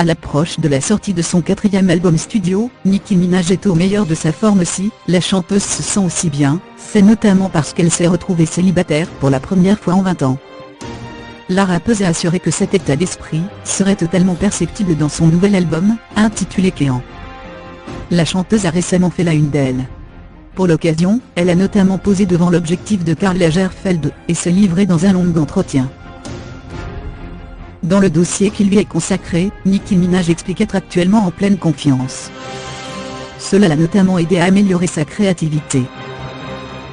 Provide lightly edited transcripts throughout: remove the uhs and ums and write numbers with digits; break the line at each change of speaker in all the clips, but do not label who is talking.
À l'approche de la sortie de son 4e album studio, Nicki Minaj est au meilleur de sa forme. Si la chanteuse se sent aussi bien, c'est notamment parce qu'elle s'est retrouvée célibataire pour la première fois en 20 ans. La rappeuse a assuré que cet état d'esprit serait totalement perceptible dans son nouvel album, intitulé Kéan. La chanteuse a récemment fait la une d'Elle. Pour l'occasion, elle a notamment posé devant l'objectif de Karl Lagerfeld et s'est livrée dans un long entretien. Dans le dossier qui lui est consacré, Nicki Minaj explique être actuellement en pleine confiance. Cela l'a notamment aidé à améliorer sa créativité.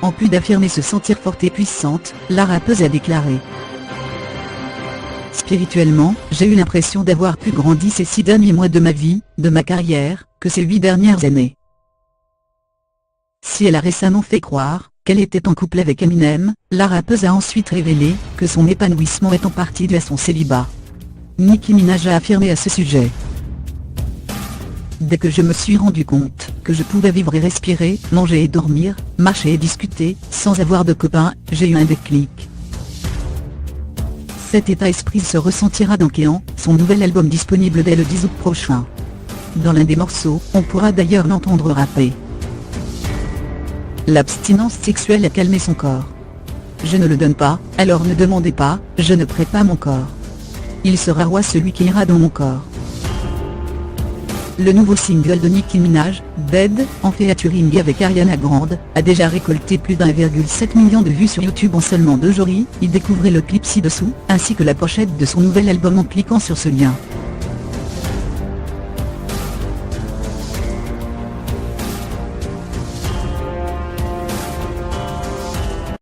En plus d'affirmer se sentir forte et puissante, la rappeuse a déclaré: spirituellement, j'ai eu l'impression d'avoir pu grandir ces 6 derniers mois de ma vie, de ma carrière, que ces 8 dernières années. Si elle a récemment fait croire qu'elle était en couple avec Eminem, la rappeuse a ensuite révélé que son épanouissement est en partie dû à son célibat. Nicki Minaj a affirmé à ce sujet: dès que je me suis rendu compte que je pouvais vivre et respirer, manger et dormir, marcher et discuter, sans avoir de copain, j'ai eu un déclic. Cet état d'esprit se ressentira dans Kéan, son nouvel album disponible dès le 10 août prochain. Dans l'un des morceaux, on pourra d'ailleurs l'entendre rapper: l'abstinence sexuelle a calmé son corps. Je ne le donne pas, alors ne demandez pas, je ne prête pas mon corps. Il sera roi celui qui ira dans mon corps. Le nouveau single de Nicki Minaj, Dead, en featuring avec Ariana Grande, a déjà récolté plus d'1,7 million de vues sur YouTube en seulement 2 jours. Y découvrez le clip ci-dessous, ainsi que la pochette de son nouvel album en cliquant sur ce lien.